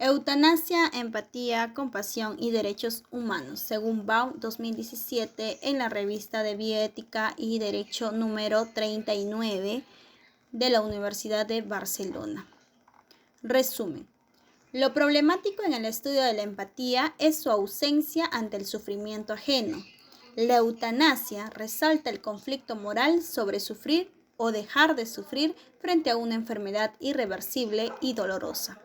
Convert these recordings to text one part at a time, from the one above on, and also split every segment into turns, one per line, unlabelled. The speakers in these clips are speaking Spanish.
Eutanasia, empatía, compasión y derechos humanos, según Baum 2017 en la revista de Bioética y Derecho número 39 de la Universidad de Barcelona. Resumen. Lo problemático en el estudio de la empatía es su ausencia ante el sufrimiento ajeno. La eutanasia resalta el conflicto moral sobre sufrir o dejar de sufrir frente a una enfermedad irreversible y dolorosa.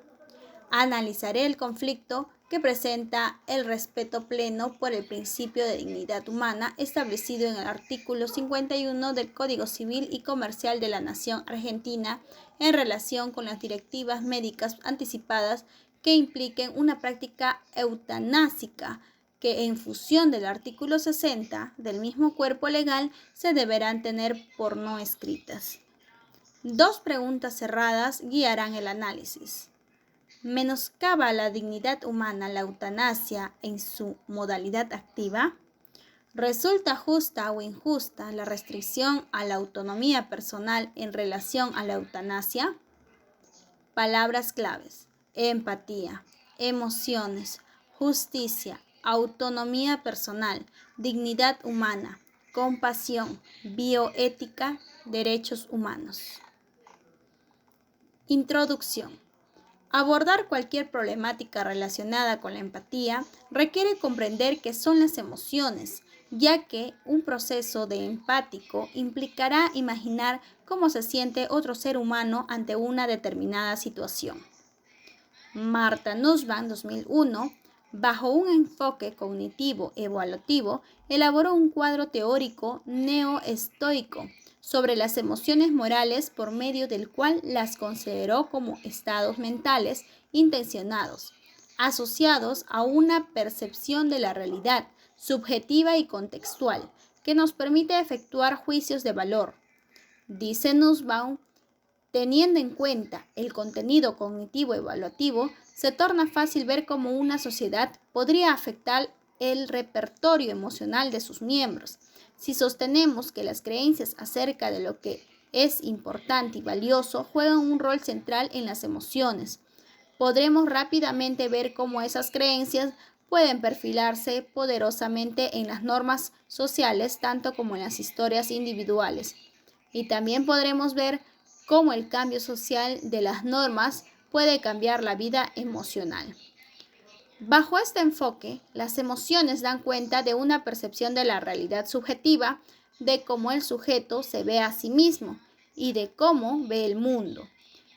Analizaré el conflicto que presenta el respeto pleno por el principio de dignidad humana establecido en el artículo 51 del Código Civil y Comercial de la Nación Argentina en relación con las directivas médicas anticipadas que impliquen una práctica eutanásica que en función del artículo 60 del mismo cuerpo legal se deberán tener por no escritas. Dos preguntas cerradas guiarán el análisis. ¿Menoscaba la dignidad humana la eutanasia en su modalidad activa? ¿Resulta justa o injusta la restricción a la autonomía personal en relación a la eutanasia? Palabras claves: empatía, emociones, justicia, autonomía personal, dignidad humana, compasión, bioética, derechos humanos. Introducción. Abordar cualquier problemática relacionada con la empatía requiere comprender qué son las emociones, ya que un proceso de empático implicará imaginar cómo se siente otro ser humano ante una determinada situación. Martha Nussbaum, 2001, bajo un enfoque cognitivo-evaluativo, elaboró un cuadro teórico neo-estoico sobre las emociones morales por medio del cual las consideró como estados mentales intencionados, asociados a una percepción de la realidad subjetiva y contextual, que nos permite efectuar juicios de valor. Dice Nussbaum, teniendo en cuenta el contenido cognitivo evaluativo, se torna fácil ver cómo una sociedad podría afectar el repertorio emocional de sus miembros. Si sostenemos que las creencias acerca de lo que es importante y valioso juegan un rol central en las emociones, podremos rápidamente ver cómo esas creencias pueden perfilarse poderosamente en las normas sociales, tanto como en las historias individuales. Y también podremos ver cómo el cambio social de las normas puede cambiar la vida emocional. Bajo este enfoque, las emociones dan cuenta de una percepción de la realidad subjetiva, de cómo el sujeto se ve a sí mismo y de cómo ve el mundo.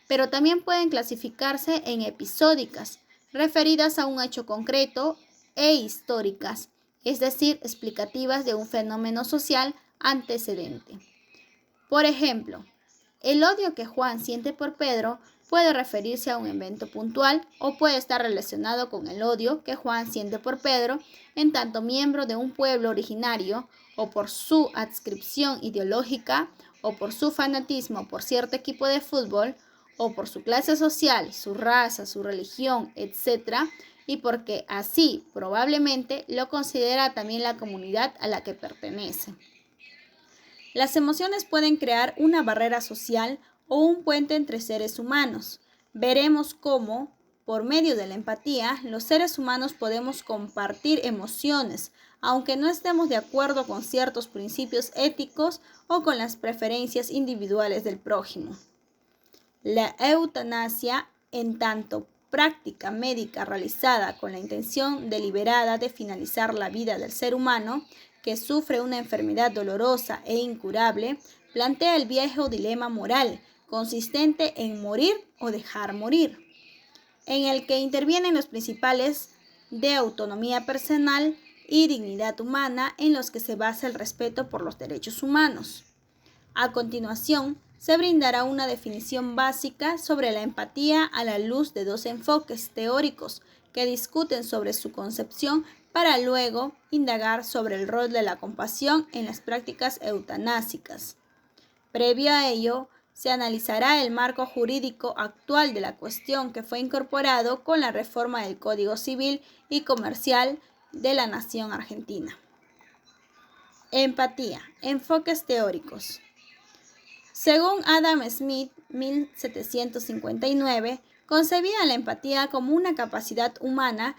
Pero también pueden clasificarse en episódicas, referidas a un hecho concreto, e históricas, es decir, explicativas de un fenómeno social antecedente. Por ejemplo, el odio que Juan siente por Pedro puede referirse a un evento puntual o puede estar relacionado con el odio que Juan siente por Pedro en tanto miembro de un pueblo originario, o por su adscripción ideológica, o por su fanatismo por cierto equipo de fútbol, o por su clase social, su raza, su religión, etc., y porque así probablemente lo considera también la comunidad a la que pertenece. Las emociones pueden crear una barrera social o un puente entre seres humanos. Veremos cómo, por medio de la empatía, los seres humanos podemos compartir emociones, aunque no estemos de acuerdo con ciertos principios éticos o con las preferencias individuales del prójimo. La eutanasia, en tanto práctica médica realizada con la intención deliberada de finalizar la vida del ser humano, que sufre una enfermedad dolorosa e incurable, plantea el viejo dilema moral, consistente en morir o dejar morir, en el que intervienen los principales de autonomía personal y dignidad humana, en los que se basa el respeto por los derechos humanos. A continuación, se brindará una definición básica sobre la empatía a la luz de dos enfoques teóricos que discuten sobre su concepción, para luego indagar sobre el rol de la compasión en las prácticas eutanásicas. Previo a ello, se analizará el marco jurídico actual de la cuestión, que fue incorporado con la reforma del Código Civil y Comercial de la Nación Argentina. Empatía. Enfoques teóricos. Según Adam Smith, 1759, concebida la empatía como una capacidad humana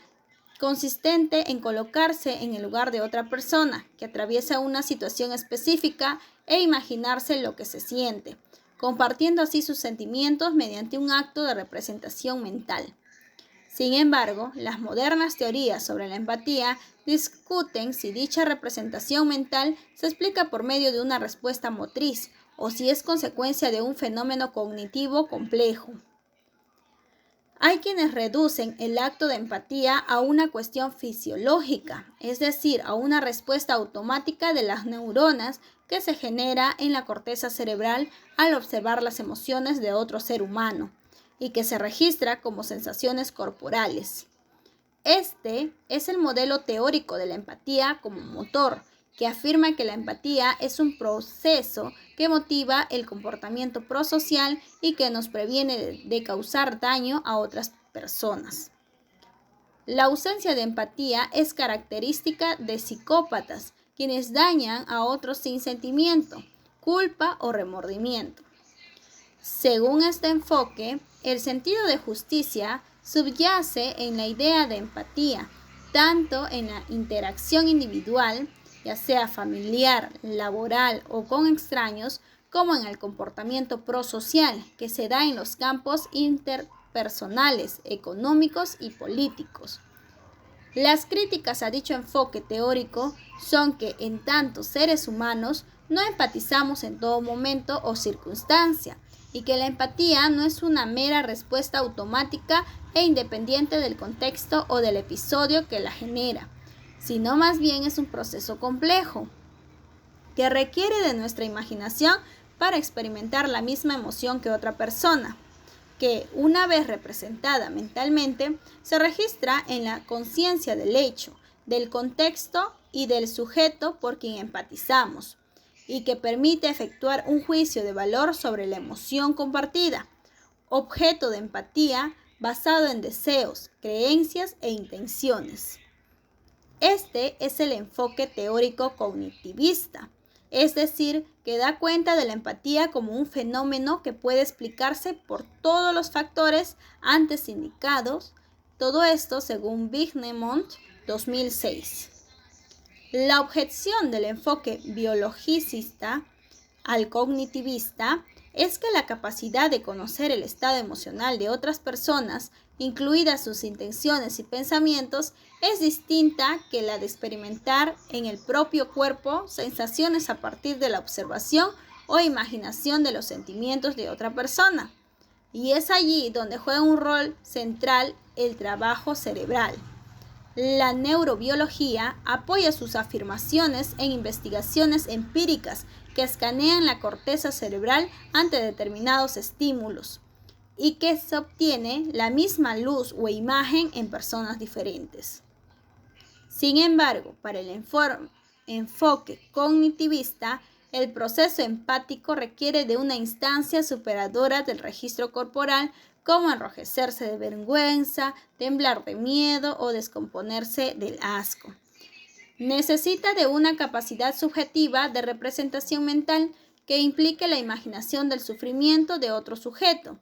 consistente en colocarse en el lugar de otra persona que atraviesa una situación específica e imaginarse lo que se siente, compartiendo así sus sentimientos mediante un acto de representación mental. Sin embargo, las modernas teorías sobre la empatía discuten si dicha representación mental se explica por medio de una respuesta motriz o si es consecuencia de un fenómeno cognitivo complejo. Hay quienes reducen el acto de empatía a una cuestión fisiológica, es decir, a una respuesta automática de las neuronas que se genera en la corteza cerebral al observar las emociones de otro ser humano y que se registra como sensaciones corporales. Este es el modelo teórico de la empatía como motor, que afirma que la empatía es un proceso que motiva el comportamiento prosocial y que nos previene de causar daño a otras personas. La ausencia de empatía es característica de psicópatas, quienes dañan a otros sin sentimiento, culpa o remordimiento. Según este enfoque, el sentido de justicia subyace en la idea de empatía, tanto en la interacción individual, ya sea familiar, laboral o con extraños, como en el comportamiento prosocial que se da en los campos interpersonales, económicos y políticos. Las críticas a dicho enfoque teórico son que en tanto seres humanos no empatizamos en todo momento o circunstancia, y que la empatía no es una mera respuesta automática e independiente del contexto o del episodio que la genera, sino más bien es un proceso complejo que requiere de nuestra imaginación para experimentar la misma emoción que otra persona, que una vez representada mentalmente se registra en la conciencia del hecho, del contexto y del sujeto por quien empatizamos, y que permite efectuar un juicio de valor sobre la emoción compartida, objeto de empatía basado en deseos, creencias e intenciones. Este es el enfoque teórico cognitivista, es decir, que da cuenta de la empatía como un fenómeno que puede explicarse por todos los factores antes indicados, todo esto según Vignemont 2006. La objeción del enfoque biologicista al cognitivista es que la capacidad de conocer el estado emocional de otras personas, incluidas sus intenciones y pensamientos, es distinta que la de experimentar en el propio cuerpo sensaciones a partir de la observación o imaginación de los sentimientos de otra persona. Y es allí donde juega un rol central el trabajo cerebral. La neurobiología apoya sus afirmaciones en investigaciones empíricas que escanean la corteza cerebral ante determinados estímulos y que se obtiene la misma luz o imagen en personas diferentes. Sin embargo, para el enfoque cognitivista, el proceso empático requiere de una instancia superadora del registro corporal, como enrojecerse de vergüenza, temblar de miedo o descomponerse del asco. Necesita de una capacidad subjetiva de representación mental que implique la imaginación del sufrimiento de otro sujeto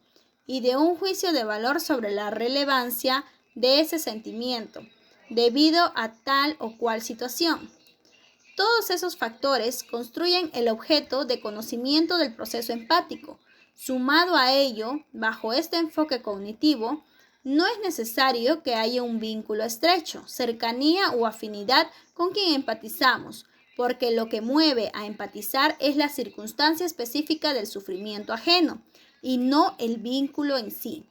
y de un juicio de valor sobre la relevancia de ese sentimiento debido a tal o cual situación. Todos esos factores construyen el objeto de conocimiento del proceso empático. Sumado a ello, bajo este enfoque cognitivo, no es necesario que haya un vínculo estrecho, cercanía o afinidad con quien empatizamos, porque lo que mueve a empatizar es la circunstancia específica del sufrimiento ajeno y no el vínculo en sí.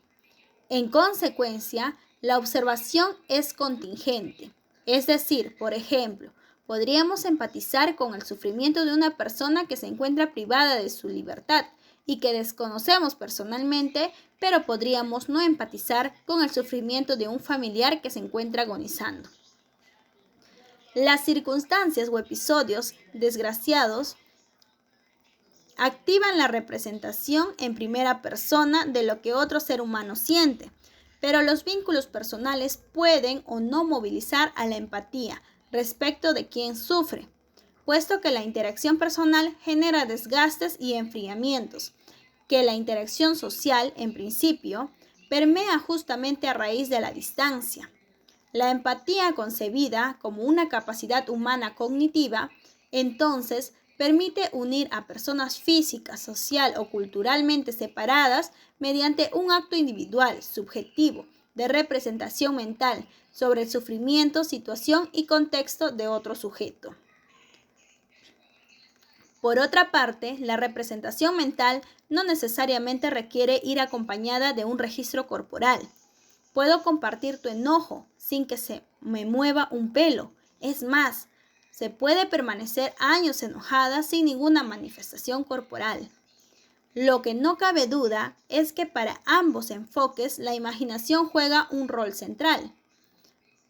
En consecuencia, la observación es contingente, es decir, por ejemplo, podríamos empatizar con el sufrimiento de una persona que se encuentra privada de su libertad y que desconocemos personalmente, pero podríamos no empatizar con el sufrimiento de un familiar que se encuentra agonizando. Las circunstancias o episodios desgraciados activan la representación en primera persona de lo que otro ser humano siente, pero los vínculos personales pueden o no movilizar a la empatía respecto de quien sufre, puesto que la interacción personal genera desgastes y enfriamientos, que la interacción social, en principio, permea justamente a raíz de la distancia. La empatía concebida como una capacidad humana cognitiva, entonces, permite unir a personas físicas, social o culturalmente separadas mediante un acto individual, subjetivo, de representación mental sobre el sufrimiento, situación y contexto de otro sujeto. Por otra parte, la representación mental no necesariamente requiere ir acompañada de un registro corporal. Puedo compartir tu enojo sin que se me mueva un pelo. Es más, se puede permanecer años enojada sin ninguna manifestación corporal. Lo que no cabe duda es que para ambos enfoques la imaginación juega un rol central.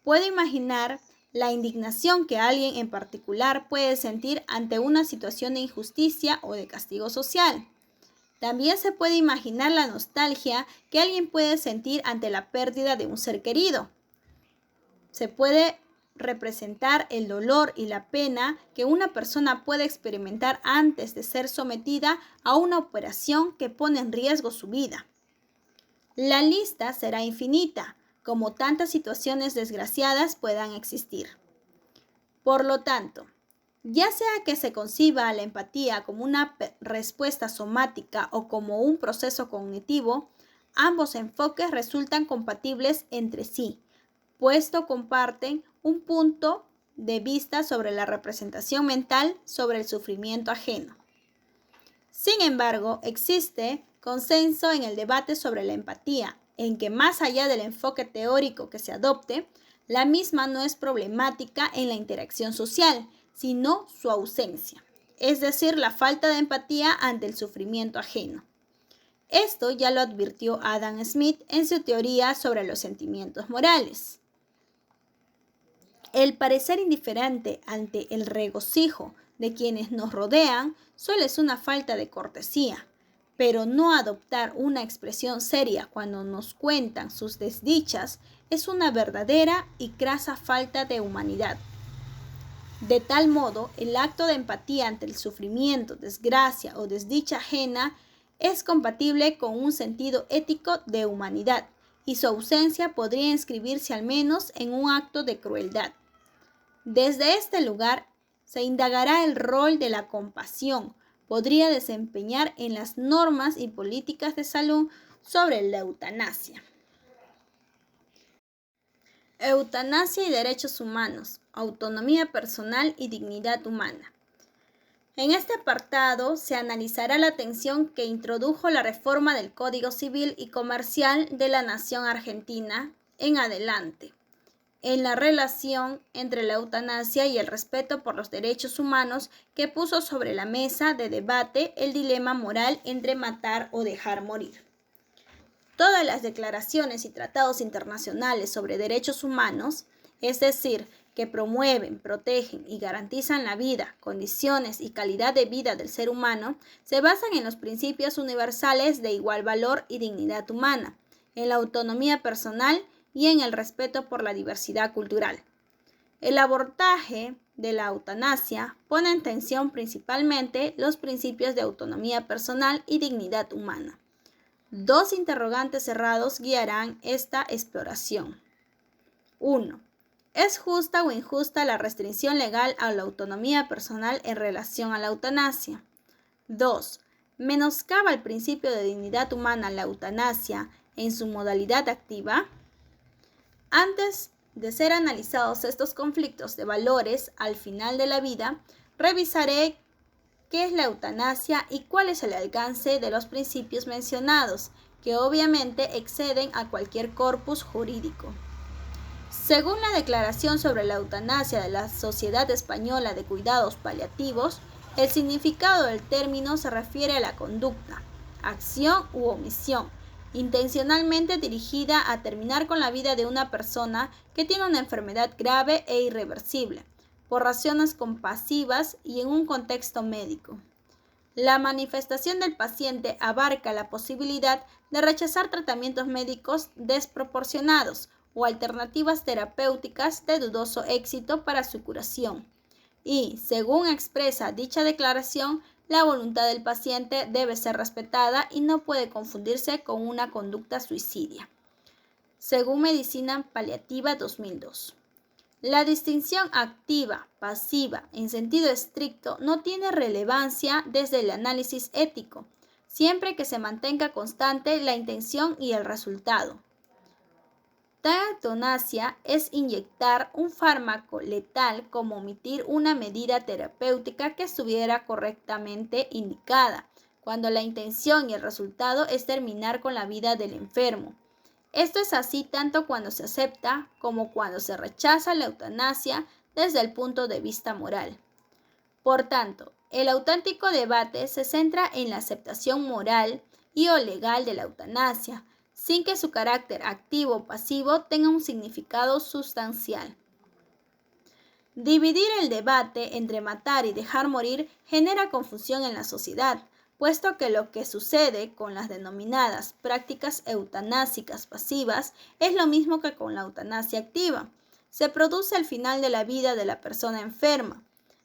Puedo imaginar la indignación que alguien en particular puede sentir ante una situación de injusticia o de castigo social. También se puede imaginar la nostalgia que alguien puede sentir ante la pérdida de un ser querido. Se puede representar el dolor y la pena que una persona puede experimentar antes de ser sometida a una operación que pone en riesgo su vida. La lista será infinita, como tantas situaciones desgraciadas puedan existir. Por lo tanto, ya sea que se conciba a la empatía como una respuesta somática o como un proceso cognitivo, ambos enfoques resultan compatibles entre sí, puesto comparten un punto de vista sobre la representación mental sobre el sufrimiento ajeno. Sin embargo, existe consenso en el debate sobre la empatía, en que más allá del enfoque teórico que se adopte, la misma no es problemática en la interacción social, sino su ausencia, es decir, la falta de empatía ante el sufrimiento ajeno. Esto ya lo advirtió Adam Smith en su teoría sobre los sentimientos morales. El parecer indiferente ante el regocijo de quienes nos rodean solo es una falta de cortesía, pero no adoptar una expresión seria cuando nos cuentan sus desdichas es una verdadera y crasa falta de humanidad. De tal modo, el acto de empatía ante el sufrimiento, desgracia o desdicha ajena es compatible con un sentido ético de humanidad, y su ausencia podría inscribirse al menos en un acto de crueldad. Desde este lugar se indagará el rol de la compasión podría desempeñar en las normas y políticas de salud sobre la eutanasia. Eutanasia y derechos humanos, autonomía personal y dignidad humana. En este apartado se analizará la tensión que introdujo la reforma del Código Civil y Comercial de la nación argentina en adelante, en la relación entre la eutanasia y el respeto por los derechos humanos que puso sobre la mesa de debate el dilema moral entre matar o dejar morir. Todas las declaraciones y tratados internacionales sobre derechos humanos, es decir, que promueven, protegen y garantizan la vida, condiciones y calidad de vida del ser humano, se basan en los principios universales de igual valor y dignidad humana, en la autonomía personal y en el respeto por la diversidad cultural. El abordaje de la eutanasia pone en tensión principalmente los principios de autonomía personal y dignidad humana. Dos interrogantes cerrados guiarán esta exploración. 1. ¿Es justa o injusta la restricción legal a la autonomía personal en relación a la eutanasia? 2. ¿Menoscaba el principio de dignidad humana la eutanasia en su modalidad activa? Antes de ser analizados estos conflictos de valores al final de la vida, revisaré qué es la eutanasia y cuál es el alcance de los principios mencionados, que obviamente exceden a cualquier corpus jurídico. Según la Declaración sobre la Eutanasia de la Sociedad Española de Cuidados Paliativos, el significado del término se refiere a la conducta, acción u omisión intencionalmente dirigida a terminar con la vida de una persona que tiene una enfermedad grave e irreversible, por razones compasivas y en un contexto médico. La manifestación del paciente abarca la posibilidad de rechazar tratamientos médicos desproporcionados o alternativas terapéuticas de dudoso éxito para su curación. Y, según expresa dicha declaración, la voluntad del paciente debe ser respetada y no puede confundirse con una conducta suicidia. según Medicina Paliativa 2002. La distinción activa-pasiva en sentido estricto no tiene relevancia desde el análisis ético, siempre que se mantenga constante la intención y el resultado. Tal eutanasia es inyectar un fármaco letal como omitir una medida terapéutica que estuviera correctamente indicada, cuando la intención y el resultado es terminar con la vida del enfermo. Esto es así tanto cuando se acepta como cuando se rechaza la eutanasia desde el punto de vista moral. Por tanto, el auténtico debate se centra en la aceptación moral y o legal de la eutanasia, sin que su carácter activo o pasivo tenga un significado sustancial. Dividir el debate entre matar y dejar morir genera confusión en la sociedad, puesto que lo que sucede con las denominadas prácticas eutanásicas pasivas es lo mismo que con la eutanasia activa. Se produce el final de la vida de la persona enferma.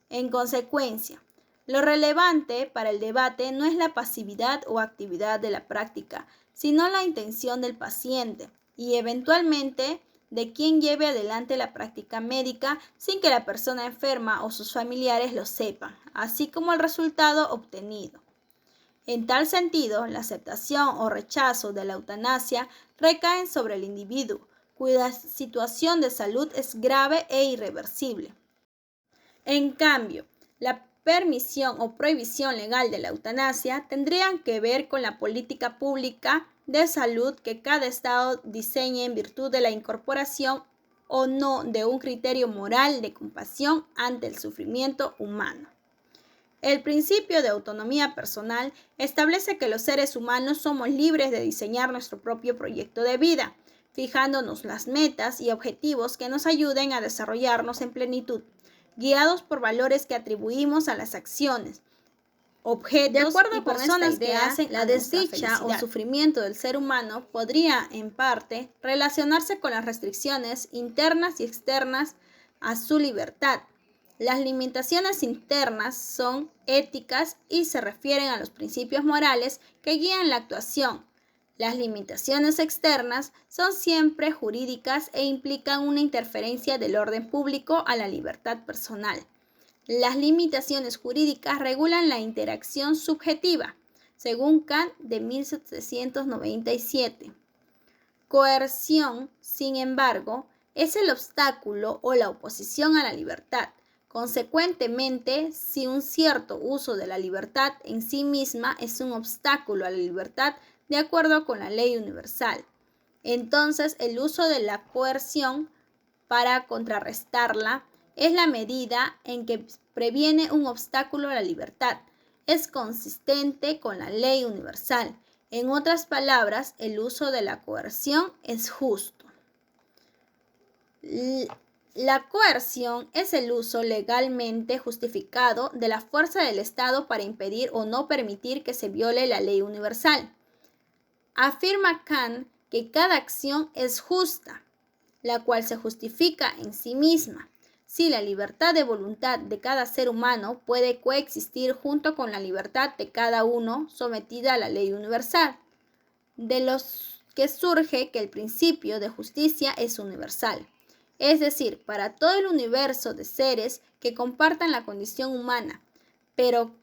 En consecuencia, lo relevante para el debate no es la pasividad o actividad de la práctica, sino la intención del paciente y eventualmente de quien lleve adelante la práctica médica sin que la persona enferma o sus familiares lo sepan, así como el resultado obtenido. En tal sentido, la aceptación o rechazo de la eutanasia recaen sobre el individuo, cuya situación de salud es grave e irreversible. En cambio, la permisión o prohibición legal de la eutanasia tendrían que ver con la política pública de salud que cada Estado diseñe en virtud de la incorporación o no de un criterio moral de compasión ante el sufrimiento humano. El principio de autonomía personal establece que los seres humanos somos libres de diseñar nuestro propio proyecto de vida, fijándonos las metas y objetivos que nos ayuden a desarrollarnos en plenitud, guiados por valores que atribuimos a las acciones, objetos y personas que hacen la desdicha o sufrimiento del ser humano podría, en parte, relacionarse con las restricciones internas y externas a su libertad. Las limitaciones internas son éticas y se refieren a los principios morales que guían la actuación. Las limitaciones externas son siempre jurídicas e implican una interferencia del orden público a la libertad personal. Las limitaciones jurídicas regulan la interacción subjetiva, según Kant de 1797. Coerción, sin embargo, es el obstáculo o la oposición a la libertad. Consecuentemente, si un cierto uso de la libertad en sí misma es un obstáculo a la libertad de acuerdo con la ley universal, entonces el uso de la coerción para contrarrestarla es la medida en que previene un obstáculo a la libertad. Es consistente con la ley universal. En otras palabras, el uso de la coerción es justo. La coerción es el uso legalmente justificado de la fuerza del Estado para impedir o no permitir que se viole la ley universal. Afirma Kant que cada acción es justa, la cual se justifica en sí misma. Si la libertad de voluntad de cada ser humano puede coexistir junto con la libertad de cada uno sometida a la ley universal, de los que surge que el principio de justicia es universal, es decir, para todo el universo de seres que compartan la condición humana, pero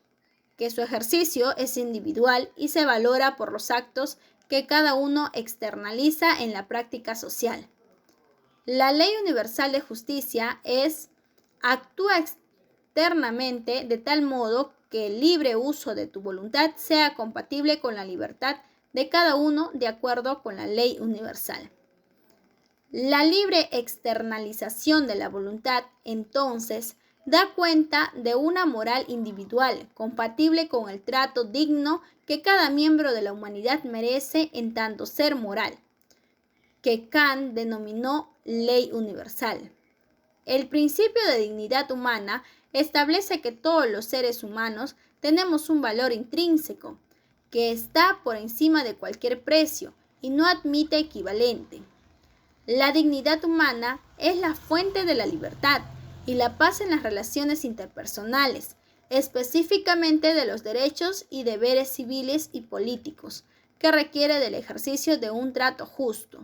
que su ejercicio es individual y se valora por los actos que cada uno externaliza en la práctica social. La ley universal de justicia actúa externamente de tal modo que el libre uso de tu voluntad sea compatible con la libertad de cada uno de acuerdo con la ley universal. La libre externalización de la voluntad, entonces, da cuenta de una moral individual compatible con el trato digno que cada miembro de la humanidad merece en tanto ser moral, que Kant denominó ley universal. El principio de dignidad humana establece que todos los seres humanos tenemos un valor intrínseco, que está por encima de cualquier precio y no admite equivalente. La dignidad humana es la fuente de la libertad y la paz en las relaciones interpersonales, específicamente de los derechos y deberes civiles y políticos, que requiere del ejercicio de un trato justo.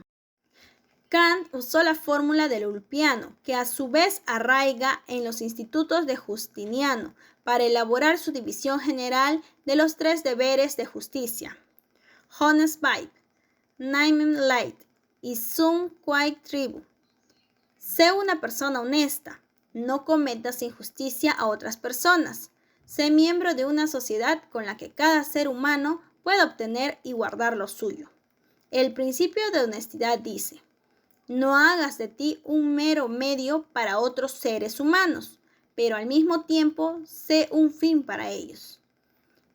Kant usó la fórmula del Ulpiano, que a su vez arraiga en los institutos de Justiniano, para elaborar su división general de los 3 deberes de justicia: Honestbeit, Nehmlight y Sum quae tribu. Sé una persona honesta, no cometas injusticia a otras personas. Sé miembro de una sociedad con la que cada ser humano puede obtener y guardar lo suyo. El principio de honestidad dice: no hagas de ti un mero medio para otros seres humanos, pero al mismo tiempo sé un fin para ellos.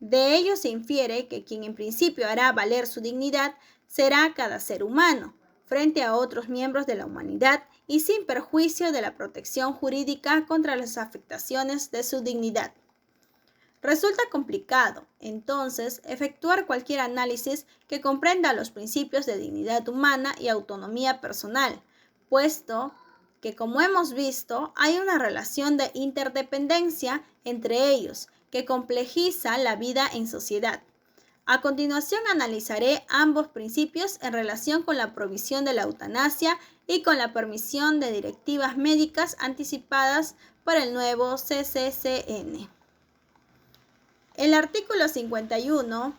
De ello se infiere que quien en principio hará valer su dignidad será cada ser humano, frente a otros miembros de la humanidad y sin perjuicio de la protección jurídica contra las afectaciones de su dignidad. Resulta complicado, entonces, efectuar cualquier análisis que comprenda los principios de dignidad humana y autonomía personal, puesto que, como hemos visto, hay una relación de interdependencia entre ellos que complejiza la vida en sociedad. A continuación analizaré ambos principios en relación con la provisión de la eutanasia y con la permisión de directivas médicas anticipadas por el nuevo CCCN. El artículo 51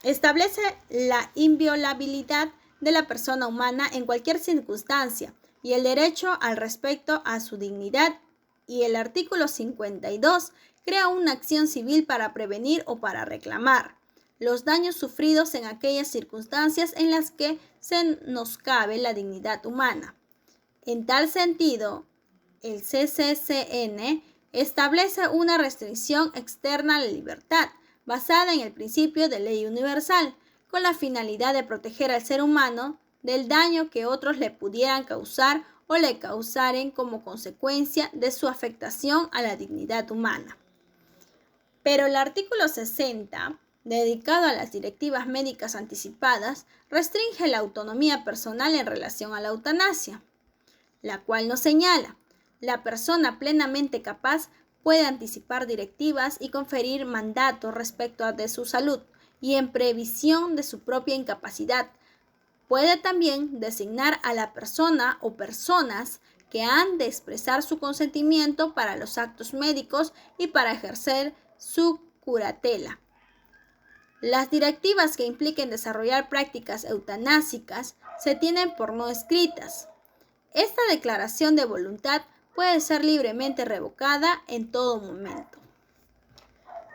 establece la inviolabilidad de la persona humana en cualquier circunstancia y el derecho al respeto a su dignidad, y el artículo 52 crea una acción civil para prevenir o para reclamar los daños sufridos en aquellas circunstancias en las que se nos cabe la dignidad humana. En tal sentido, el CCCN establece una restricción externa a la libertad, basada en el principio de ley universal, con la finalidad de proteger al ser humano del daño que otros le pudieran causar o le causaren como consecuencia de su afectación a la dignidad humana. Pero el artículo 60, dedicado a las directivas médicas anticipadas, restringe la autonomía personal en relación a la eutanasia, la cual nos señala: la persona plenamente capaz puede anticipar directivas y conferir mandatos respecto de su salud y en previsión de su propia incapacidad. Puede también designar a la persona o personas que han de expresar su consentimiento para los actos médicos y para ejercer su curatela. Las directivas que impliquen desarrollar prácticas eutanásicas se tienen por no escritas. Esta declaración de voluntad puede ser libremente revocada en todo momento.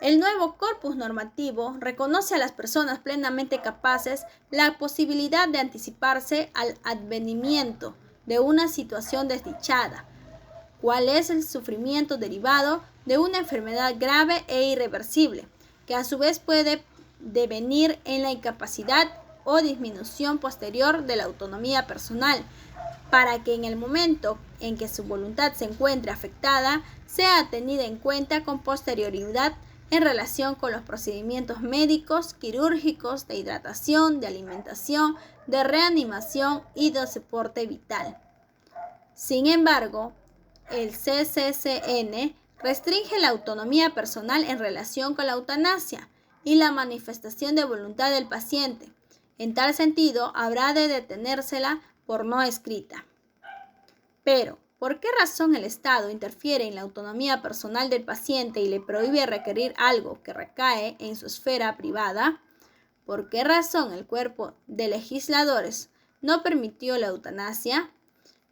El nuevo corpus normativo reconoce a las personas plenamente capaces la posibilidad de anticiparse al advenimiento de una situación desdichada, cual es el sufrimiento derivado de una enfermedad grave e irreversible, que a su vez puede devenir en la incapacidad o disminución posterior de la autonomía personal, para que en el momento en que su voluntad se encuentre afectada, sea tenida en cuenta con posterioridad en relación con los procedimientos médicos, quirúrgicos, de hidratación, de alimentación, de reanimación y de soporte vital. Sin embargo, el CCCN restringe la autonomía personal en relación con la eutanasia y la manifestación de voluntad del paciente. En tal sentido, habrá de detenérsela por no escrita. Pero, ¿por qué razón el Estado interfiere en la autonomía personal del paciente y le prohíbe requerir algo que recae en su esfera privada? ¿Por qué razón el cuerpo de legisladores no permitió la eutanasia?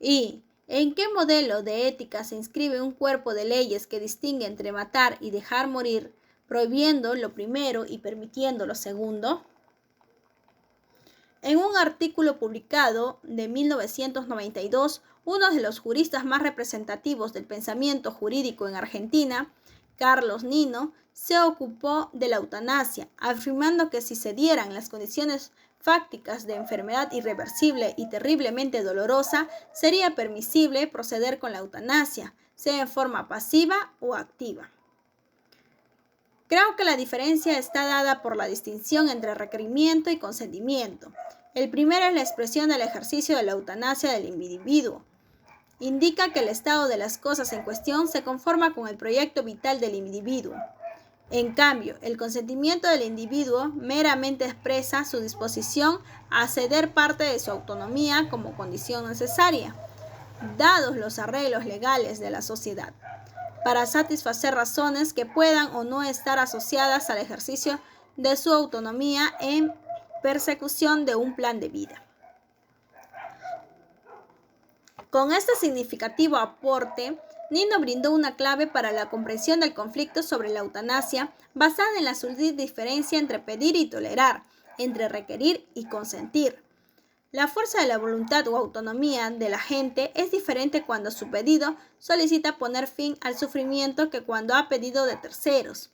¿Y en qué modelo de ética se inscribe un cuerpo de leyes que distingue entre matar y dejar morir, prohibiendo lo primero y permitiendo lo segundo? En un artículo publicado de 1992, uno de los juristas más representativos del pensamiento jurídico en Argentina, Carlos Nino, se ocupó de la eutanasia, afirmando que si se dieran las condiciones fácticas de enfermedad irreversible y terriblemente dolorosa, sería permisible proceder con la eutanasia, sea en forma pasiva o activa. Creo que la diferencia está dada por la distinción entre requerimiento y consentimiento. El primero es la expresión del ejercicio de la eutanasia del individuo. Indica que el estado de las cosas en cuestión se conforma con el proyecto vital del individuo. En cambio, el consentimiento del individuo meramente expresa su disposición a ceder parte de su autonomía como condición necesaria, dados los arreglos legales de la sociedad, para satisfacer razones que puedan o no estar asociadas al ejercicio de su autonomía en persecución de un plan de vida. Con este significativo aporte, Nino brindó una clave para la comprensión del conflicto sobre la eutanasia basada en la sutil diferencia entre pedir y tolerar, entre requerir y consentir. La fuerza de la voluntad o autonomía de la gente es diferente cuando su pedido solicita poner fin al sufrimiento que cuando ha pedido de terceros,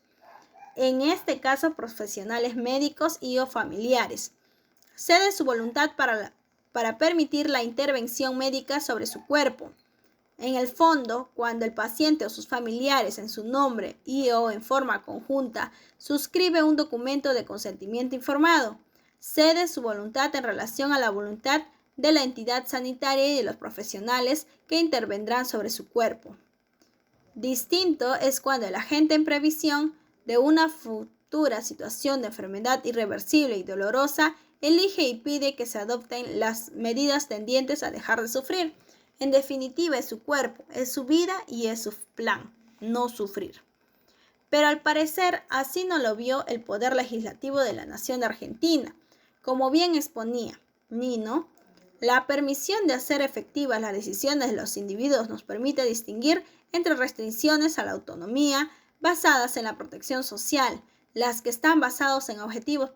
en este caso profesionales médicos y o familiares. Cede su voluntad para permitir la intervención médica sobre su cuerpo. En el fondo, cuando el paciente o sus familiares en su nombre y o en forma conjunta suscribe un documento de consentimiento informado, cede su voluntad en relación a la voluntad de la entidad sanitaria y de los profesionales que intervendrán sobre su cuerpo. Distinto es cuando el agente en previsión de una futura situación de enfermedad irreversible y dolorosa elige y pide que se adopten las medidas tendientes a dejar de sufrir. En definitiva, es su cuerpo, es su vida y es su plan, no sufrir. Pero al parecer así no lo vio el poder legislativo de la nación de Argentina. Como bien exponía Nino, la permisión de hacer efectivas las decisiones de los individuos nos permite distinguir entre restricciones a la autonomía basadas en la protección social, las que están basadas en objetivos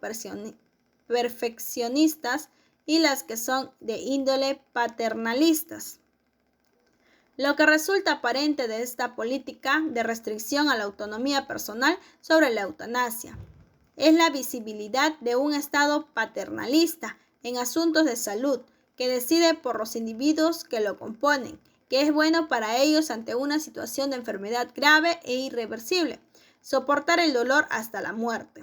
perfeccionistas y las que son de índole paternalistas. Lo que resulta aparente de esta política de restricción a la autonomía personal sobre la eutanasia es la visibilidad de un Estado paternalista en asuntos de salud que decide por los individuos que lo componen, que es bueno para ellos ante una situación de enfermedad grave e irreversible, soportar el dolor hasta la muerte.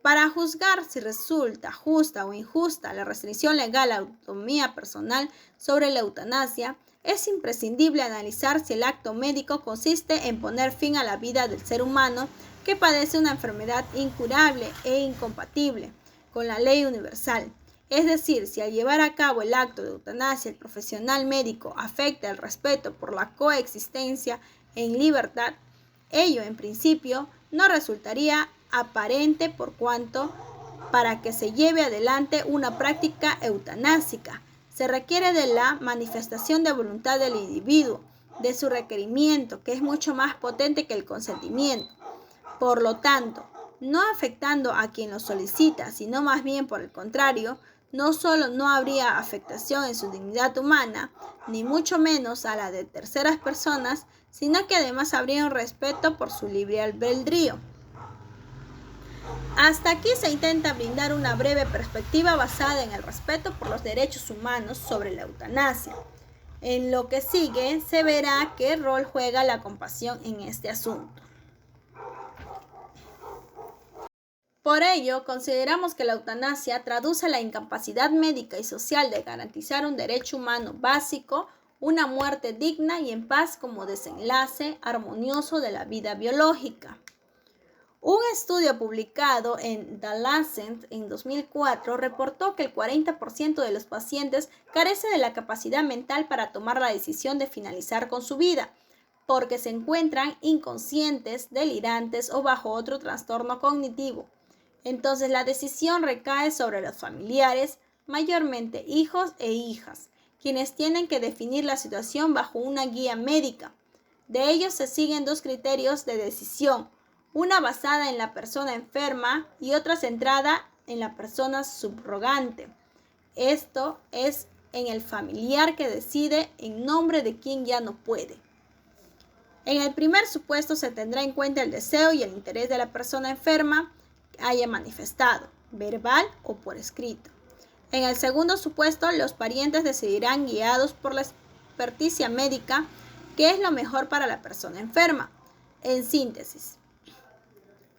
Para juzgar si resulta justa o injusta la restricción legal a la autonomía personal sobre la eutanasia, es imprescindible analizar si el acto médico consiste en poner fin a la vida del ser humano que padece una enfermedad incurable e incompatible con la ley universal. Es decir, si al llevar a cabo el acto de eutanasia el profesional médico afecta el respeto por la coexistencia en libertad, ello en principio no resultaría aparente por cuanto para que se lleve adelante una práctica eutanásica se requiere de la manifestación de voluntad del individuo, de su requerimiento, que es mucho más potente que el consentimiento. Por lo tanto, no afectando a quien lo solicita, sino más bien por el contrario, no solo no habría afectación en su dignidad humana, ni mucho menos a la de terceras personas, sino que además habría un respeto por su libre albedrío. Hasta aquí se intenta brindar una breve perspectiva basada en el respeto por los derechos humanos sobre la eutanasia. En lo que sigue se verá qué rol juega la compasión en este asunto. Por ello, consideramos que la eutanasia traduce la incapacidad médica y social de garantizar un derecho humano básico, una muerte digna y en paz como desenlace armonioso de la vida biológica. Un estudio publicado en The Lancet en 2004 reportó que el 40% de los pacientes carece de la capacidad mental para tomar la decisión de finalizar con su vida, porque se encuentran inconscientes, delirantes o bajo otro trastorno cognitivo. Entonces la decisión recae sobre los familiares, mayormente hijos e hijas, quienes tienen que definir la situación bajo una guía médica. De ellos se siguen dos criterios de decisión, una basada en la persona enferma y otra centrada en la persona subrogante. Esto es en el familiar que decide en nombre de quien ya no puede. En el primer supuesto se tendrá en cuenta el deseo y el interés de la persona enferma que haya manifestado, verbal o por escrito. En el segundo supuesto, los parientes decidirán guiados por la experticia médica qué es lo mejor para la persona enferma. En síntesis,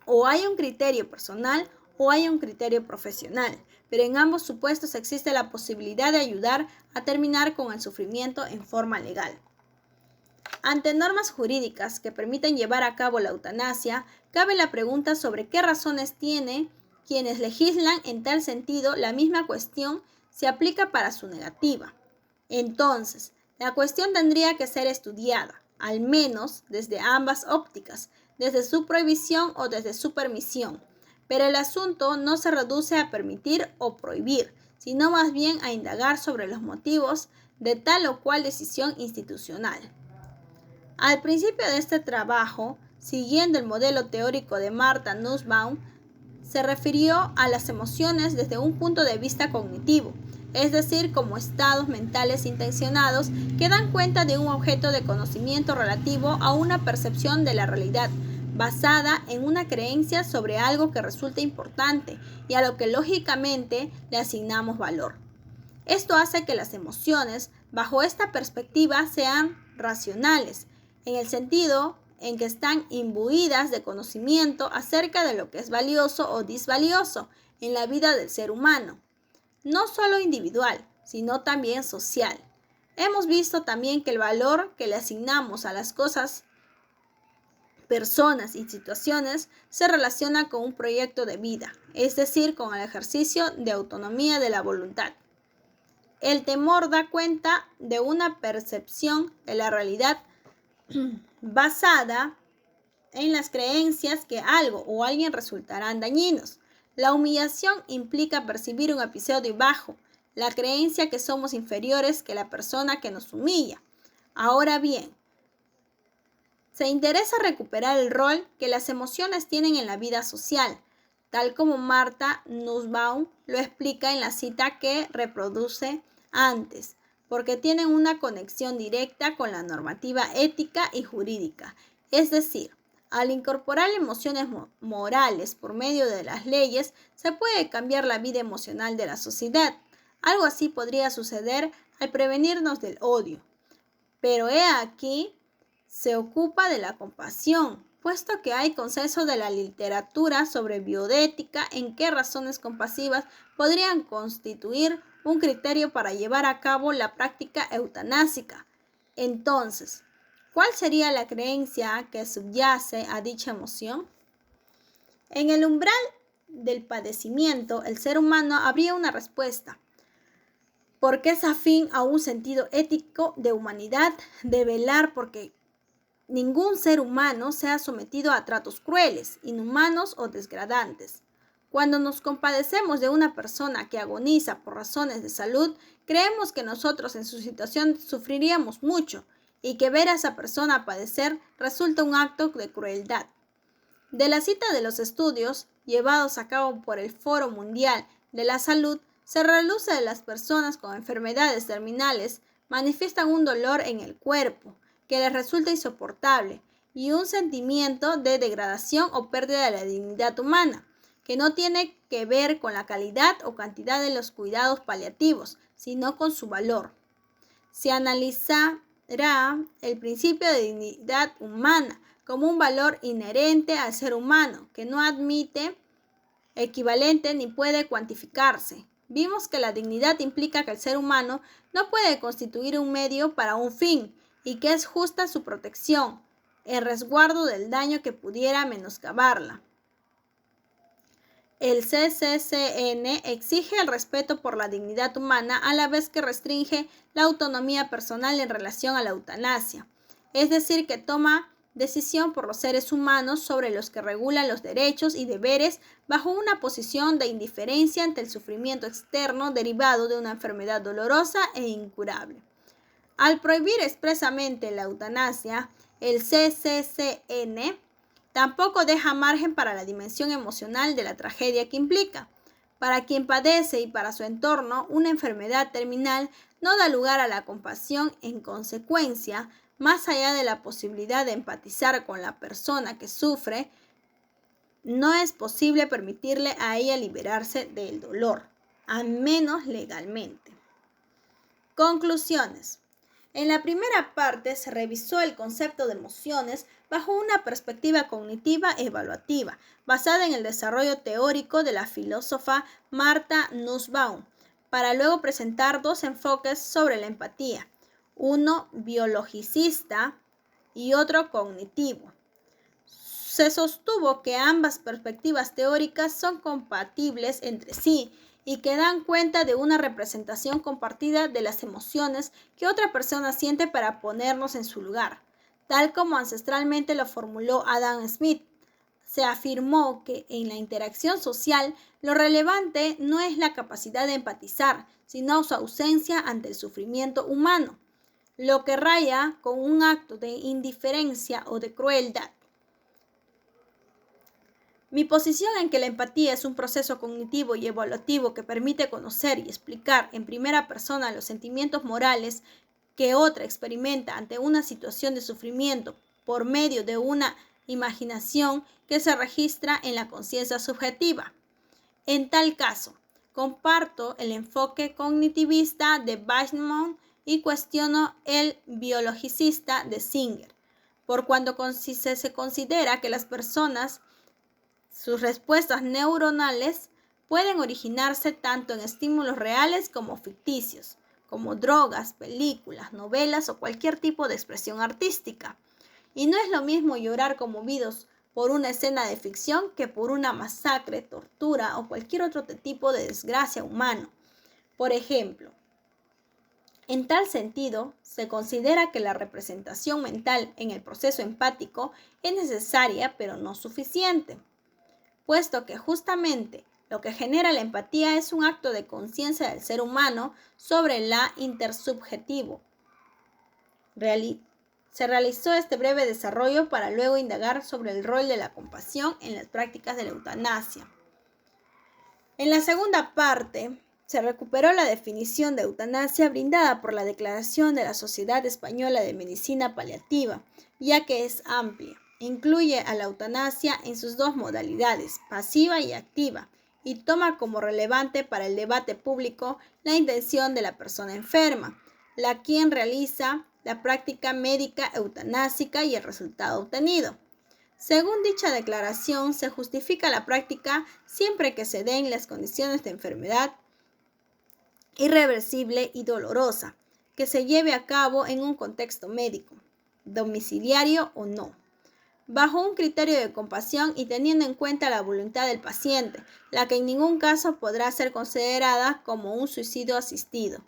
o hay un criterio personal o hay un criterio profesional, pero en ambos supuestos existe la posibilidad de ayudar a terminar con el sufrimiento en forma legal. Ante normas jurídicas que permiten llevar a cabo la eutanasia, cabe la pregunta sobre qué razones tienen quienes legislan en tal sentido. La misma cuestión se aplica para su negativa. Entonces, la cuestión tendría que ser estudiada, al menos desde ambas ópticas, desde su prohibición o desde su permisión. Pero el asunto no se reduce a permitir o prohibir, sino más bien a indagar sobre los motivos de tal o cual decisión institucional. Al principio de este trabajo, siguiendo el modelo teórico de Martha Nussbaum, se refirió a las emociones desde un punto de vista cognitivo, es decir, como estados mentales intencionados que dan cuenta de un objeto de conocimiento relativo a una percepción de la realidad, basada en una creencia sobre algo que resulta importante y a lo que lógicamente le asignamos valor. Esto hace que las emociones, bajo esta perspectiva, sean racionales, en el sentido en que están imbuidas de conocimiento acerca de lo que es valioso o disvalioso en la vida del ser humano, no solo individual, sino también social. Hemos visto también que el valor que le asignamos a las cosas, personas y situaciones se relaciona con un proyecto de vida, es decir, con el ejercicio de autonomía de la voluntad. El temor da cuenta de una percepción de la realidad basada en las creencias que algo o alguien resultarán dañinos. La humillación implica percibir un episodio bajo, la creencia que somos inferiores que la persona que nos humilla. Ahora bien, se interesa recuperar el rol que las emociones tienen en la vida social, tal como Martha Nussbaum lo explica en la cita que reproduce antes, porque tienen una conexión directa con la normativa ética y jurídica. Es decir, al incorporar emociones morales por medio de las leyes, se puede cambiar la vida emocional de la sociedad. Algo así podría suceder al prevenirnos del odio. Pero he aquí, se ocupa de la compasión, puesto que hay consenso de la literatura sobre bioética en qué razones compasivas podrían constituir un criterio para llevar a cabo la práctica eutanásica. Entonces, ¿cuál sería la creencia que subyace a dicha emoción? En el umbral del padecimiento, el ser humano habría una respuesta, porque es afín a un sentido ético de humanidad, de velar porque ningún ser humano sea sometido a tratos crueles, inhumanos o degradantes. Cuando nos compadecemos de una persona que agoniza por razones de salud, creemos que nosotros en su situación sufriríamos mucho y que ver a esa persona padecer resulta un acto de crueldad. De la cita de los estudios llevados a cabo por el Foro Mundial de la Salud, se reluce de las personas con enfermedades terminales manifiestan un dolor en el cuerpo que les resulta insoportable y un sentimiento de degradación o pérdida de la dignidad humana, que no tiene que ver con la calidad o cantidad de los cuidados paliativos, sino con su valor. Se analizará el principio de dignidad humana como un valor inherente al ser humano, que no admite equivalente ni puede cuantificarse. Vimos que la dignidad implica que el ser humano no puede constituir un medio para un fin y que es justa su protección, en resguardo del daño que pudiera menoscabarla. El CCCN exige el respeto por la dignidad humana a la vez que restringe la autonomía personal en relación a la eutanasia, es decir, que toma decisión por los seres humanos sobre los que regula los derechos y deberes bajo una posición de indiferencia ante el sufrimiento externo derivado de una enfermedad dolorosa e incurable. Al prohibir expresamente la eutanasia, el CCCN tampoco deja margen para la dimensión emocional de la tragedia que implica. Para quien padece y para su entorno, una enfermedad terminal no da lugar a la compasión. En consecuencia, más allá de la posibilidad de empatizar con la persona que sufre, no es posible permitirle a ella liberarse del dolor, al menos legalmente. Conclusiones. En la primera parte se revisó el concepto de emociones bajo una perspectiva cognitiva evaluativa, basada en el desarrollo teórico de la filósofa Martha Nussbaum, para luego presentar dos enfoques sobre la empatía, uno biologicista y otro cognitivo. Se sostuvo que ambas perspectivas teóricas son compatibles entre sí y que dan cuenta de una representación compartida de las emociones que otra persona siente para ponernos en su lugar, tal como ancestralmente lo formuló Adam Smith. Se afirmó que en la interacción social lo relevante no es la capacidad de empatizar, sino su ausencia ante el sufrimiento humano, lo que raya con un acto de indiferencia o de crueldad. Mi posición en que la empatía es un proceso cognitivo y evaluativo que permite conocer y explicar en primera persona los sentimientos morales que otra experimenta ante una situación de sufrimiento por medio de una imaginación que se registra en la conciencia subjetiva. En tal caso, comparto el enfoque cognitivista de Weissman y cuestiono el biologicista de Singer, por cuando se considera que las personas, sus respuestas neuronales pueden originarse tanto en estímulos reales como ficticios, como drogas, películas, novelas o cualquier tipo de expresión artística. Y no es lo mismo llorar conmovidos por una escena de ficción que por una masacre, tortura o cualquier otro tipo de desgracia humana. Por ejemplo, en tal sentido, se considera que la representación mental en el proceso empático es necesaria pero no suficiente, puesto que justamente lo que genera la empatía es un acto de conciencia del ser humano sobre la intersubjetivo. Se realizó este breve desarrollo para luego indagar sobre el rol de la compasión en las prácticas de la eutanasia. En la segunda parte, se recuperó la definición de eutanasia brindada por la Declaración de la Sociedad Española de Medicina Paliativa, ya que es amplia. Incluye a la eutanasia en sus dos modalidades, pasiva y activa, y toma como relevante para el debate público la intención de la persona enferma, la quien realiza la práctica médica eutanásica y el resultado obtenido. Según dicha declaración, se justifica la práctica siempre que se den las condiciones de enfermedad irreversible y dolorosa, que se lleve a cabo en un contexto médico, domiciliario o no, bajo un criterio de compasión y teniendo en cuenta la voluntad del paciente, la que en ningún caso podrá ser considerada como un suicidio asistido.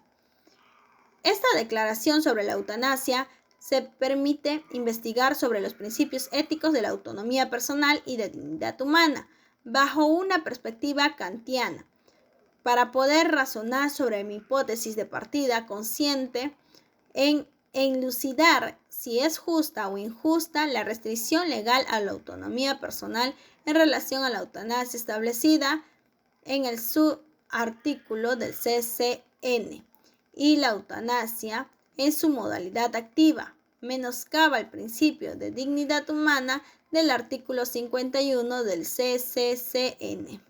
Esta declaración sobre la eutanasia se permite investigar sobre los principios éticos de la autonomía personal y de dignidad humana, bajo una perspectiva kantiana, para poder razonar sobre mi hipótesis de partida consciente en elucidar si es justa o injusta la restricción legal a la autonomía personal en relación a la eutanasia establecida en el subartículo del CCN y la eutanasia en su modalidad activa menoscaba el principio de dignidad humana del artículo 51 del CCCN.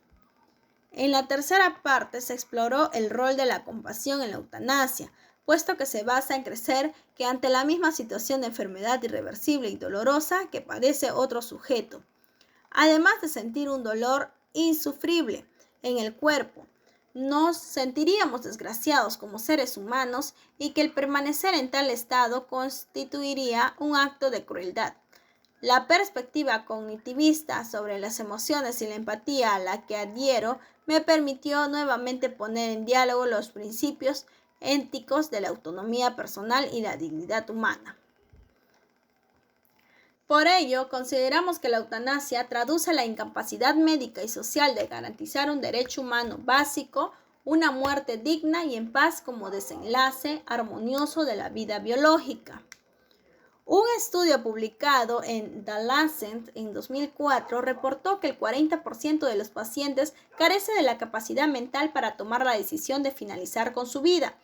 En la tercera parte se exploró el rol de la compasión en la eutanasia, puesto que se basa en creer que ante la misma situación de enfermedad irreversible y dolorosa que padece otro sujeto, además de sentir un dolor insufrible en el cuerpo, nos sentiríamos desgraciados como seres humanos y que el permanecer en tal estado constituiría un acto de crueldad. La perspectiva cognitivista sobre las emociones y la empatía a la que adhiero me permitió nuevamente poner en diálogo los principios éticos de la autonomía personal y la dignidad humana. Por ello, consideramos que la eutanasia traduce la incapacidad médica y social de garantizar un derecho humano básico, una muerte digna y en paz como desenlace armonioso de la vida biológica. Un estudio publicado en The Lancet en 2004 reportó que el 40% de los pacientes carece de la capacidad mental para tomar la decisión de finalizar con su vida,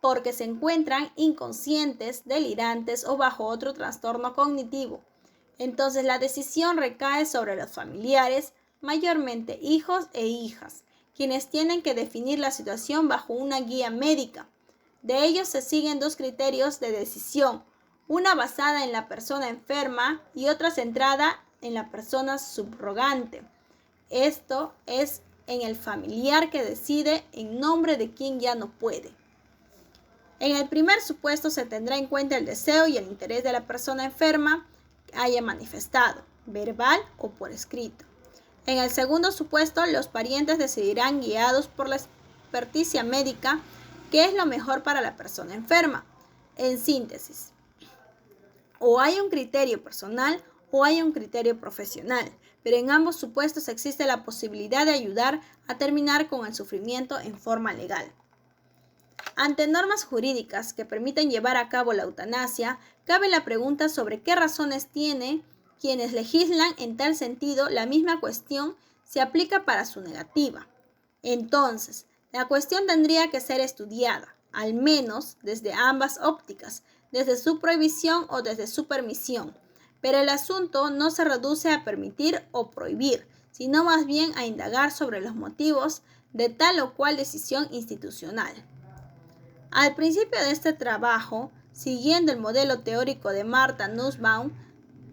porque se encuentran inconscientes, delirantes o bajo otro trastorno cognitivo. Entonces la decisión recae sobre los familiares, mayormente hijos e hijas, quienes tienen que definir la situación bajo una guía médica. De ellos se siguen dos criterios de decisión, una basada en la persona enferma y otra centrada en la persona subrogante. Esto es en el familiar que decide en nombre de quien ya no puede. En el primer supuesto se tendrá en cuenta el deseo y el interés de la persona enferma que haya manifestado, verbal o por escrito. En el segundo supuesto, los parientes decidirán, guiados por la experticia médica, qué es lo mejor para la persona enferma. En síntesis, o hay un criterio personal o hay un criterio profesional, pero en ambos supuestos existe la posibilidad de ayudar a terminar con el sufrimiento en forma legal. Ante normas jurídicas que permiten llevar a cabo la eutanasia, cabe la pregunta sobre qué razones tienen quienes legislan en tal sentido. La misma cuestión se aplica para su negativa. Entonces, la cuestión tendría que ser estudiada, al menos desde ambas ópticas, desde su prohibición o desde su permisión. Pero el asunto no se reduce a permitir o prohibir, sino más bien a indagar sobre los motivos de tal o cual decisión institucional. Al principio de este trabajo, siguiendo el modelo teórico de Martha Nussbaum,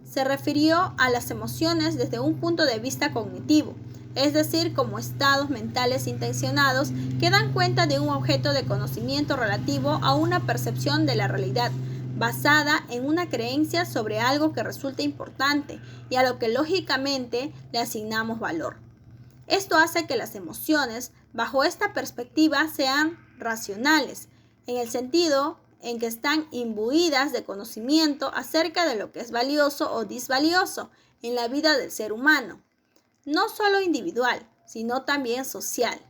se refirió a las emociones desde un punto de vista cognitivo, es decir, como estados mentales intencionados que dan cuenta de un objeto de conocimiento relativo a una percepción de la realidad, basada en una creencia sobre algo que resulta importante y a lo que lógicamente le asignamos valor. Esto hace que las emociones, bajo esta perspectiva, sean racionales, en el sentido en que están imbuidas de conocimiento acerca de lo que es valioso o disvalioso en la vida del ser humano, no solo individual, sino también social.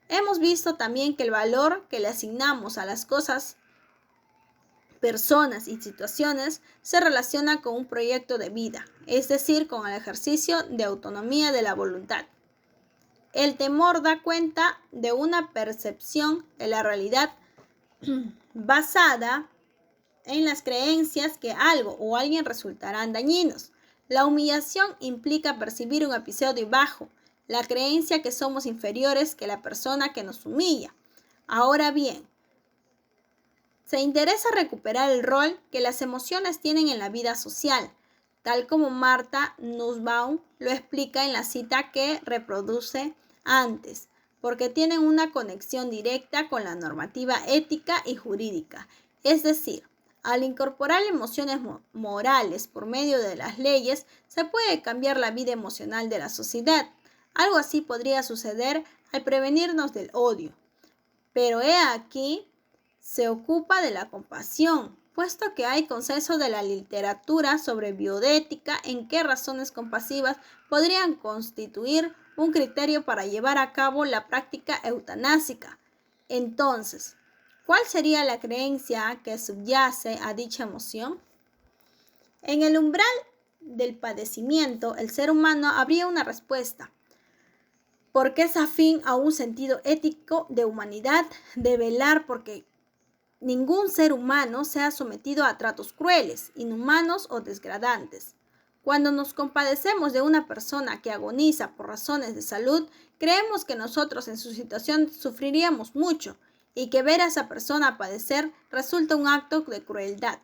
Hemos visto también que el valor que le asignamos a las cosas, personas y situaciones se relaciona con un proyecto de vida, es decir, con el ejercicio de autonomía de la voluntad. El temor da cuenta de una percepción de la realidad basada en las creencias que algo o alguien resultarán dañinos. La humillación implica percibir un episodio bajo, la creencia que somos inferiores que la persona que nos humilla. Ahora bien, se interesa recuperar el rol que las emociones tienen en la vida social, tal como Martha Nussbaum lo explica en la cita que reproduce antes, porque tienen una conexión directa con la normativa ética y jurídica. Es decir, al incorporar emociones morales por medio de las leyes, se puede cambiar la vida emocional de la sociedad. Algo así podría suceder al prevenirnos del odio. Pero he aquí, se ocupa de la compasión, puesto que hay consenso de la literatura sobre bioética en qué razones compasivas podrían constituir un criterio para llevar a cabo la práctica eutanásica. Entonces, ¿cuál sería la creencia que subyace a dicha emoción? En el umbral del padecimiento, el ser humano habría una respuesta, porque es afín a un sentido ético de humanidad, de velar porque ningún ser humano sea sometido a tratos crueles, inhumanos o degradantes. Cuando nos compadecemos de una persona que agoniza por razones de salud, creemos que nosotros en su situación sufriríamos mucho y que ver a esa persona padecer resulta un acto de crueldad.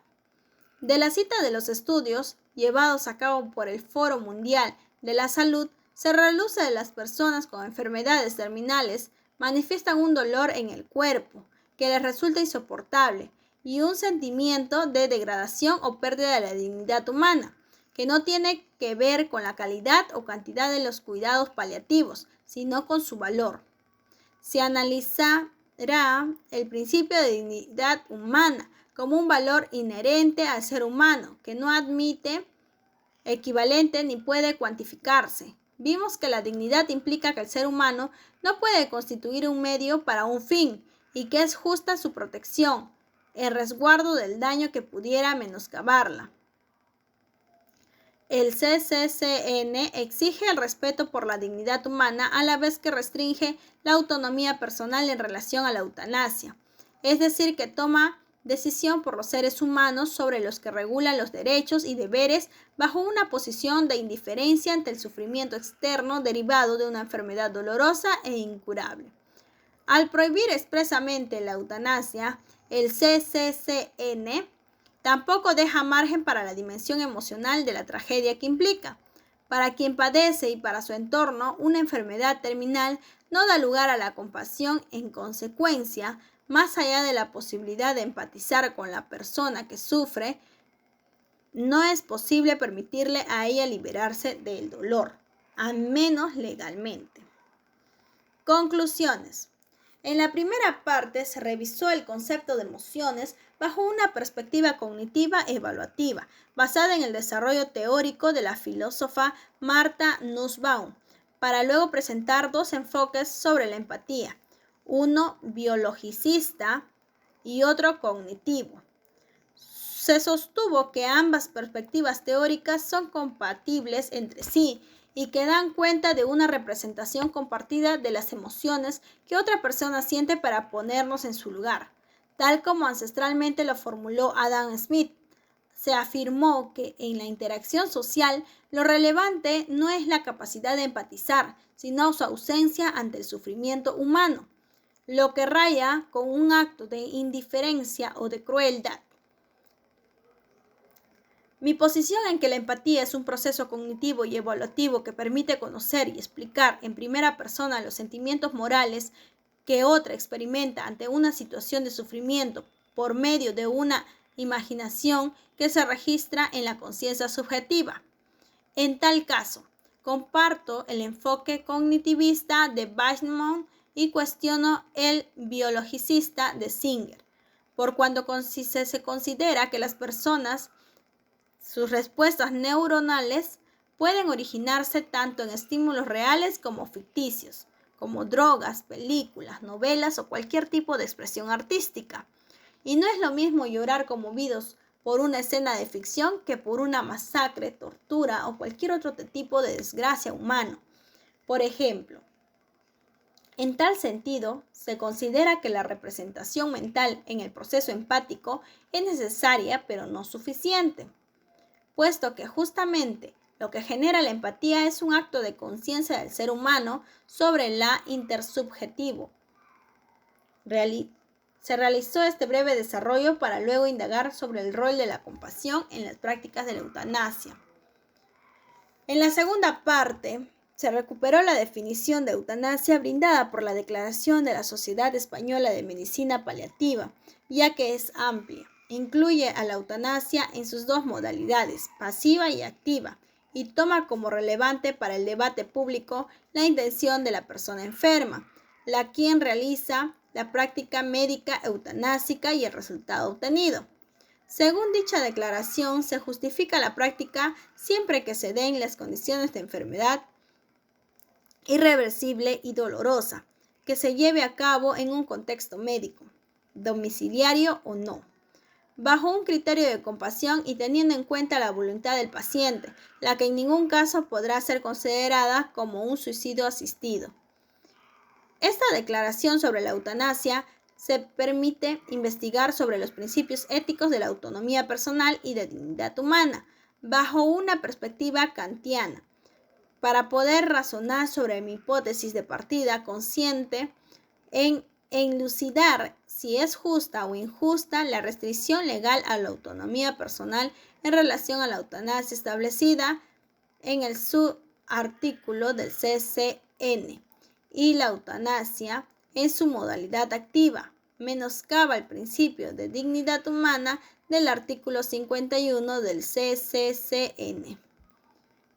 De la cita de los estudios llevados a cabo por el Foro Mundial de la Salud, se reluce de las personas con enfermedades terminales manifiestan un dolor en el cuerpo que les resulta insoportable y un sentimiento de degradación o pérdida de la dignidad humana, que no tiene que ver con la calidad o cantidad de los cuidados paliativos, sino con su valor. Se analizará el principio de dignidad humana como un valor inherente al ser humano, que no admite equivalente ni puede cuantificarse. Vimos que la dignidad implica que el ser humano no puede constituir un medio para un fin y que es justa su protección, en resguardo del daño que pudiera menoscabarla. El CCCN exige el respeto por la dignidad humana a la vez que restringe la autonomía personal en relación a la eutanasia, es decir, que toma decisión por los seres humanos sobre los que regulan los derechos y deberes bajo una posición de indiferencia ante el sufrimiento externo derivado de una enfermedad dolorosa e incurable. Al prohibir expresamente la eutanasia, el CCCN tampoco deja margen para la dimensión emocional de la tragedia que implica. Para quien padece y para su entorno, una enfermedad terminal no da lugar a la compasión. En consecuencia, Más allá de la posibilidad de empatizar con la persona que sufre, no es posible permitirle a ella liberarse del dolor, al menos legalmente. Conclusiones. En la primera parte se revisó el concepto de emociones bajo una perspectiva cognitiva evaluativa, basada en el desarrollo teórico de la filósofa Martha Nussbaum, para luego presentar dos enfoques sobre la empatía, uno biologicista y otro cognitivo. Se sostuvo que ambas perspectivas teóricas son compatibles entre sí y que dan cuenta de una representación compartida de las emociones que otra persona siente para ponernos en su lugar, tal como ancestralmente lo formuló Adam Smith. Se afirmó que en la interacción social lo relevante no es la capacidad de empatizar, sino su ausencia ante el sufrimiento humano, lo que raya con un acto de indiferencia o de crueldad. Mi posición en que la empatía es un proceso cognitivo y evaluativo que permite conocer y explicar en primera persona los sentimientos morales que otra experimenta ante una situación de sufrimiento por medio de una imaginación que se registra en la conciencia subjetiva. En tal caso, comparto el enfoque cognitivista de Weismann y cuestiono el biologicista de Singer, por cuanto se considera que las personas, sus respuestas neuronales pueden originarse tanto en estímulos reales como ficticios, como drogas, películas, novelas o cualquier tipo de expresión artística. Y no es lo mismo llorar conmovidos por una escena de ficción que por una masacre, tortura o cualquier otro tipo de desgracia humana. Por ejemplo, en tal sentido, se considera que la representación mental en el proceso empático es necesaria pero no suficiente, puesto que justamente lo que genera la empatía es un acto de conciencia del ser humano sobre la intersubjetivo. Se realizó este breve desarrollo para luego indagar sobre el rol de la compasión en las prácticas de la eutanasia. En la segunda parte, se recuperó la definición de eutanasia brindada por la Declaración de la Sociedad Española de Medicina Paliativa, ya que es amplia. Incluye a la eutanasia en sus dos modalidades, pasiva y activa, y toma como relevante para el debate público la intención de la persona enferma, la quien realiza la práctica médica eutanásica y el resultado obtenido. Según dicha declaración, se justifica la práctica siempre que se den las condiciones de enfermedad irreversible y dolorosa, que se lleve a cabo en un contexto médico, domiciliario o no, bajo un criterio de compasión y teniendo en cuenta la voluntad del paciente, la que en ningún caso podrá ser considerada como un suicidio asistido. Esta declaración sobre la eutanasia se permite investigar sobre los principios éticos de la autonomía personal y de dignidad humana, bajo una perspectiva kantiana, para poder razonar sobre mi hipótesis de partida consciente en elucidar si es justa o injusta la restricción legal a la autonomía personal en relación a la eutanasia establecida en el subartículo del CCN y la eutanasia en su modalidad activa menoscaba el principio de dignidad humana del artículo 51 del CCCN.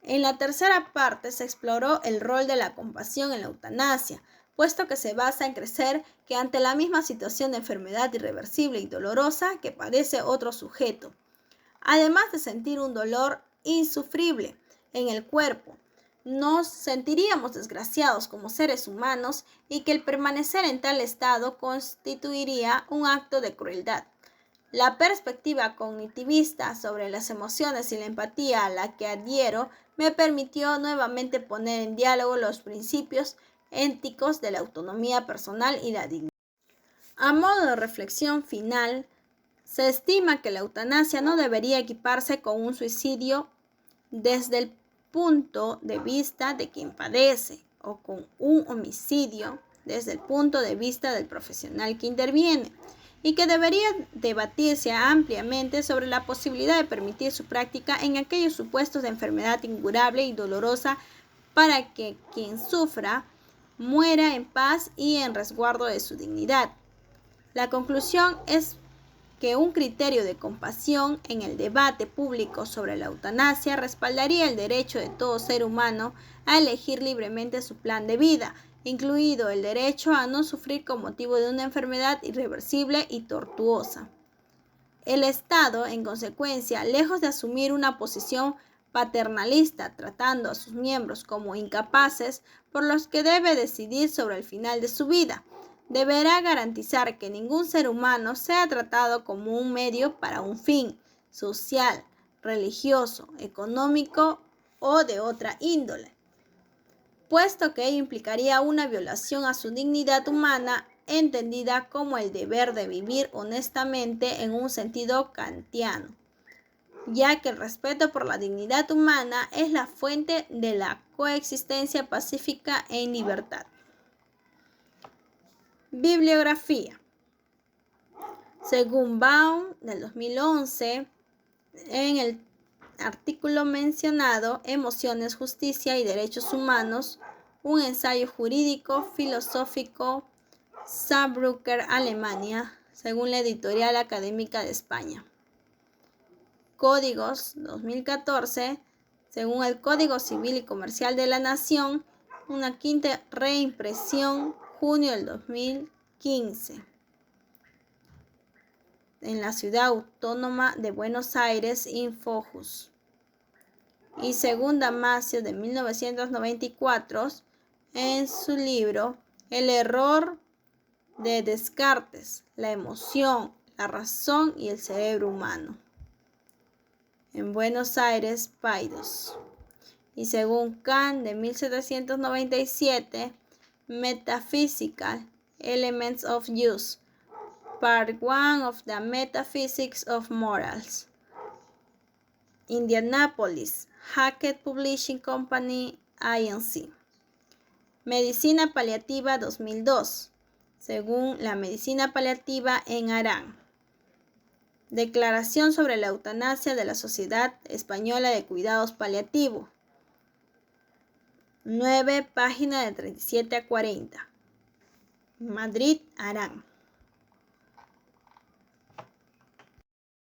En la tercera parte se exploró el rol de la compasión en la eutanasia, puesto que se basa en creer que ante la misma situación de enfermedad irreversible y dolorosa que padece otro sujeto, además de sentir un dolor insufrible en el cuerpo, nos sentiríamos desgraciados como seres humanos y que el permanecer en tal estado constituiría un acto de crueldad. La perspectiva cognitivista sobre las emociones y la empatía a la que adhiero me permitió nuevamente poner en diálogo los principios éticos de la autonomía personal y la dignidad. A modo de reflexión final, se estima que la eutanasia no debería equiparse con un suicidio desde el punto de vista de quien padece o con un homicidio desde el punto de vista del profesional que interviene, y que debería debatirse ampliamente sobre la posibilidad de permitir su práctica en aquellos supuestos de enfermedad incurable y dolorosa para que quien sufra muera en paz y en resguardo de su dignidad. La conclusión es que un criterio de compasión en el debate público sobre la eutanasia respaldaría el derecho de todo ser humano a elegir libremente su plan de vida, incluido el derecho a no sufrir con motivo de una enfermedad irreversible y tortuosa. El Estado, en consecuencia, lejos de asumir una posición paternalista, tratando a sus miembros como incapaces por los que debe decidir sobre el final de su vida, deberá garantizar que ningún ser humano sea tratado como un medio para un fin social, religioso, económico o de otra índole, puesto que ello implicaría una violación a su dignidad humana, entendida como el deber de vivir honestamente en un sentido kantiano, ya que el respeto por la dignidad humana es la fuente de la coexistencia pacífica en libertad. Bibliografía. Según Baum, del 2011, en el artículo mencionado, Emociones, Justicia y Derechos Humanos, un ensayo jurídico filosófico, Saarbrücker, Alemania, según la Editorial Académica de España. Códigos 2014, según el Código Civil y Comercial de la Nación, una quinta reimpresión, junio del 2015. En la Ciudad Autónoma de Buenos Aires, Infojus. Y según Damasio, de 1994, en su libro El error de Descartes, la emoción, la razón y el cerebro humano. En Buenos Aires, Paidós. Y según Kant, de 1797, Metaphysical Elements of Use, Part 1 of the Metaphysics of Morals. Indianapolis, Hackett Publishing Company, Inc. Medicina paliativa 2002, según la medicina paliativa en Arán. Declaración sobre la eutanasia de la Sociedad Española de Cuidados Paliativos. 9, página de 37 a 40. Madrid, Arán.